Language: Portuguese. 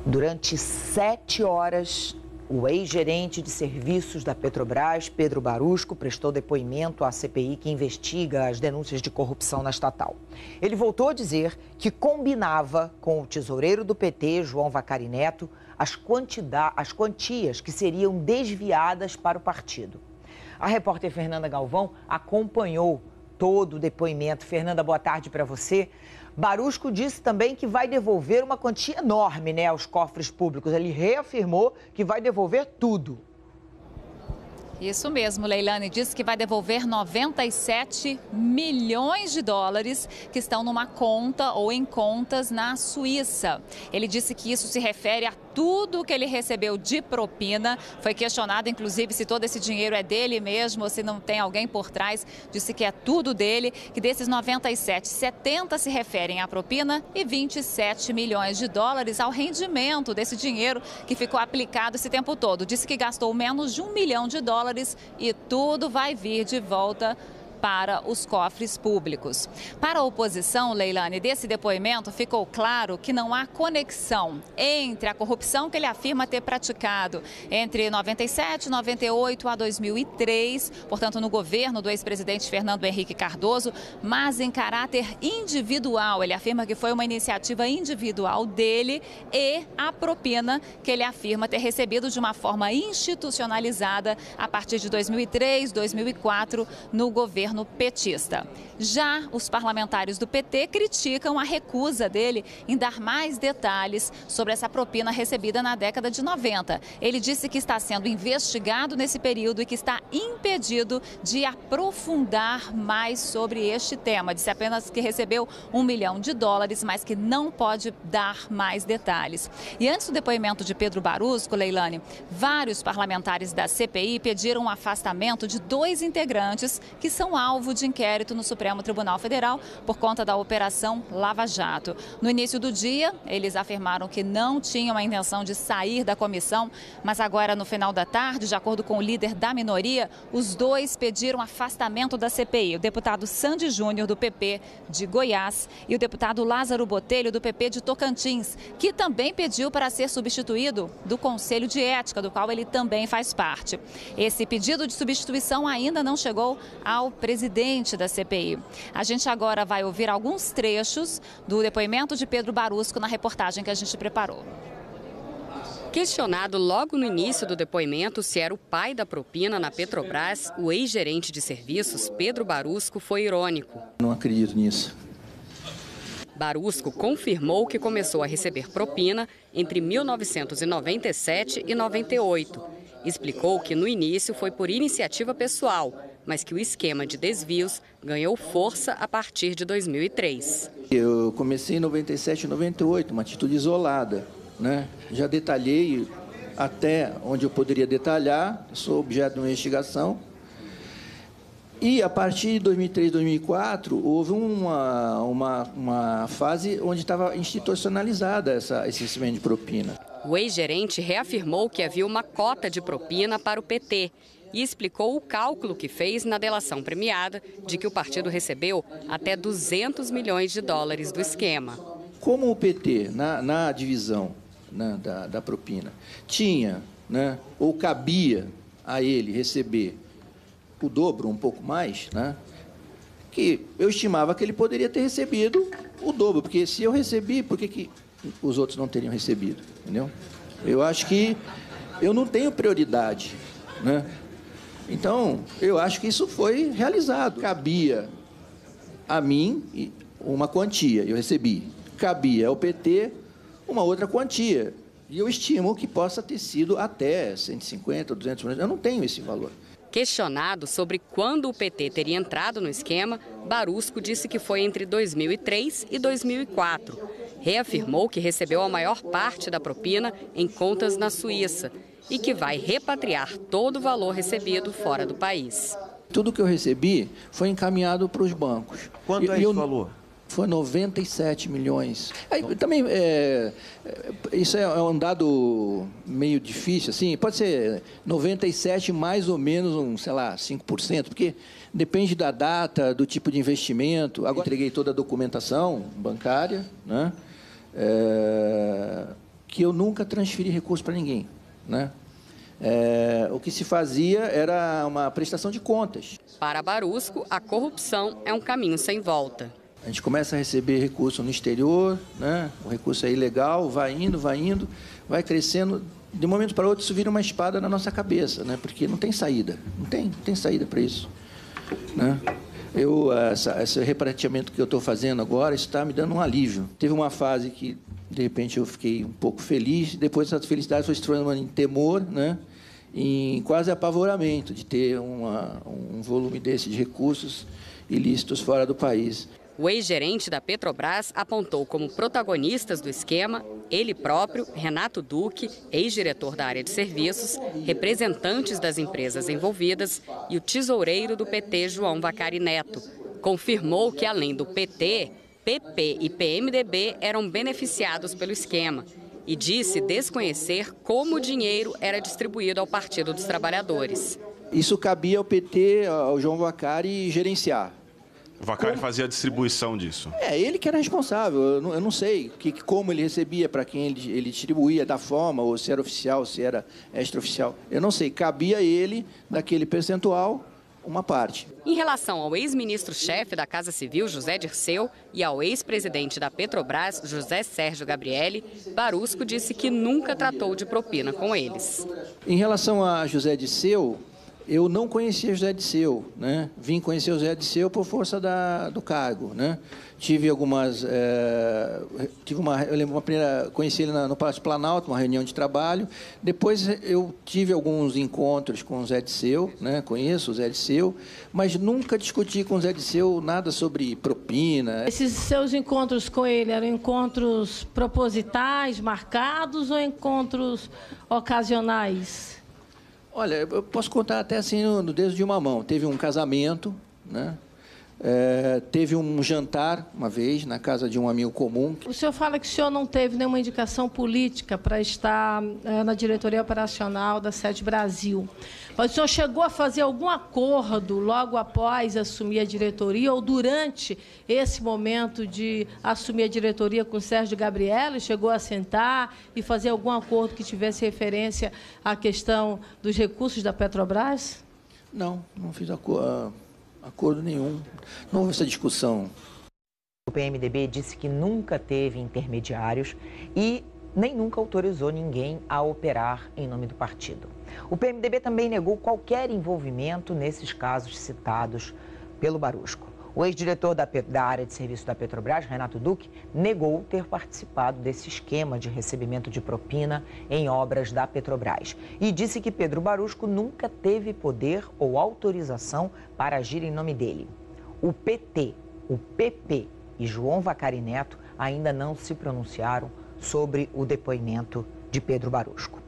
Durante 7 horas, o ex-gerente de serviços da Petrobras, Pedro Barusco, prestou depoimento à CPI que investiga as denúncias de corrupção na estatal. Ele voltou a dizer que combinava com o tesoureiro do PT, João Vacari Neto, as quantias que seriam desviadas para o partido. A repórter Fernanda Galvão acompanhou todo o depoimento. Fernanda, boa tarde para você. Barusco disse também que vai devolver uma quantia enorme, né, aos cofres públicos. Ele reafirmou que vai devolver tudo. Isso mesmo, Leilane, disse que vai devolver 97 milhões de dólares que estão numa conta ou em contas na Suíça. Ele disse que isso se refere a tudo que ele recebeu de propina. Foi questionado, inclusive, se todo esse dinheiro é dele mesmo ou se não tem alguém por trás. Disse que é tudo dele, que desses 97, 70 se referem à propina e 27 milhões de dólares ao rendimento desse dinheiro que ficou aplicado esse tempo todo. Disse que gastou menos de $1 milhão e tudo vai vir de volta para os cofres públicos. Para a oposição, Leilane, desse depoimento ficou claro que não há conexão entre a corrupção que ele afirma ter praticado entre 97, 98 a 2003, portanto no governo do ex-presidente Fernando Henrique Cardoso, mas em caráter individual. Ele afirma que foi uma iniciativa individual dele e a propina que ele afirma ter recebido de uma forma institucionalizada a partir de 2003, 2004 no governo petista. Já os parlamentares do PT criticam a recusa dele em dar mais detalhes sobre essa propina recebida na década de 90. Ele disse que está sendo investigado nesse período e que está impedido de aprofundar mais sobre este tema. Disse apenas que recebeu $1 milhão, mas que não pode dar mais detalhes. E antes do depoimento de Pedro Barusco, Leilane, vários parlamentares da CPI pediram o afastamento de 2 integrantes que são alvo de inquérito no Supremo Tribunal Federal por conta da Operação Lava Jato. No início do dia, eles afirmaram que não tinham a intenção de sair da comissão, mas agora, no final da tarde, de acordo com o líder da minoria, os 2 pediram afastamento da CPI. O deputado Sandy Júnior, do PP de Goiás, e o deputado Lázaro Botelho, do PP de Tocantins, que também pediu para ser substituído do Conselho de Ética, do qual ele também faz parte. Esse pedido de substituição ainda não chegou ao presidente da CPI. A gente agora vai ouvir alguns trechos do depoimento de Pedro Barusco na reportagem que a gente preparou. Questionado logo no início do depoimento se era o pai da propina na Petrobras, o ex-gerente de serviços, Pedro Barusco, foi irônico. Não acredito nisso. Barusco confirmou que começou a receber propina entre 1997 e 98. Explicou que no início foi por iniciativa pessoal, mas que o esquema de desvios ganhou força a partir de 2003. Eu comecei em 97 e 98, uma atitude isolada, né? Já detalhei até onde eu poderia detalhar, sou objeto de uma investigação. E a partir de 2003, 2004, houve uma fase onde estava institucionalizada esse recebimento de propina. O ex-gerente reafirmou que havia uma cota de propina para o PT e explicou o cálculo que fez na delação premiada de que o partido recebeu até $200 milhões do esquema. Como o PT, na divisão, né, da propina, tinha, né, ou cabia a ele receber o dobro, um pouco mais, né, que eu estimava que ele poderia ter recebido o dobro, porque se eu recebi, por que os outros não teriam recebido? Entendeu? Eu acho que eu não tenho prioridade, né? Então, eu acho que isso foi realizado. Cabia a mim uma quantia, eu recebi. Cabia ao PT uma outra quantia. E eu estimo que possa ter sido até 150, 200 milhões. Eu não tenho esse valor. Questionado sobre quando o PT teria entrado no esquema, Barusco disse que foi entre 2003 e 2004. Reafirmou que recebeu a maior parte da propina em contas na Suíça e que vai repatriar todo o valor recebido fora do país. Tudo que eu recebi foi encaminhado para os bancos. Quanto é esse valor? Foi 97 milhões. Também, isso é um dado meio difícil, assim, pode ser 97 mais ou menos, sei lá, 5%, porque depende da data, do tipo de investimento. Agora, entreguei toda a documentação bancária, né, que eu nunca transferi recurso para ninguém, né? O que se fazia era uma prestação de contas. Para Barusco, a corrupção é um caminho sem volta. A gente começa a receber recurso no exterior, né? O recurso é ilegal, vai indo, vai crescendo. De um momento para outro, isso vira uma espada na nossa cabeça, né? Porque não tem saída, não tem saída para isso, né? Esse repatriamento que eu estou fazendo agora está me dando um alívio. Teve uma fase que, de repente, eu fiquei um pouco feliz, depois essa felicidade foi se transformando em temor, né? Em quase apavoramento de ter um volume desse de recursos ilícitos fora do país. O ex-gerente da Petrobras apontou como protagonistas do esquema ele próprio, Renato Duque, ex-diretor da área de serviços, representantes das empresas envolvidas e o tesoureiro do PT, João Vacari Neto. Confirmou que, além do PT, PP e PMDB eram beneficiados pelo esquema e disse desconhecer como o dinheiro era distribuído ao Partido dos Trabalhadores. Isso cabia ao PT, ao João Vacari, gerenciar. O Vacari fazia a distribuição disso. Ele que era responsável. Eu não sei como ele recebia, para quem ele distribuía, da forma, ou se era oficial, se era extraoficial. Eu não sei. Cabia a ele, daquele percentual, uma parte. Em relação ao ex-ministro-chefe da Casa Civil, José Dirceu, e ao ex-presidente da Petrobras, José Sérgio Gabrielli, Barusco disse que nunca tratou de propina com eles. Em relação a José Dirceu, eu não conhecia José Dirceu, né? Vim conhecer o José Dirceu por força do cargo, né? Tive algumas, eu lembro uma primeira, conheci ele no Palácio Planalto, uma reunião de trabalho. Depois eu tive alguns encontros com o José Dirceu, né? Conheço o José Dirceu, mas nunca discuti com o José Dirceu nada sobre propina. Esses seus encontros com ele eram encontros propositais, marcados ou encontros ocasionais? Olha, eu posso contar até assim no dedo de uma mão. Teve um casamento, né? Teve um jantar uma vez na casa de um amigo comum. O senhor fala que o senhor não teve nenhuma indicação política para estar na diretoria operacional da Sede Brasil. Mas o senhor chegou a fazer algum acordo logo após assumir a diretoria ou durante esse momento de assumir a diretoria com o Sérgio Gabrielli? Chegou a sentar e fazer algum acordo que tivesse referência à questão dos recursos da Petrobras? Não fiz acordo nenhum. Não houve essa discussão. O PMDB disse que nunca teve intermediários e nem nunca autorizou ninguém a operar em nome do partido. O PMDB também negou qualquer envolvimento nesses casos citados pelo Barusco. O ex-diretor da área de serviço da Petrobras, Renato Duque, negou ter participado desse esquema de recebimento de propina em obras da Petrobras e disse que Pedro Barusco nunca teve poder ou autorização para agir em nome dele. O PT, o PP e João Vacari Neto ainda não se pronunciaram sobre o depoimento de Pedro Barusco.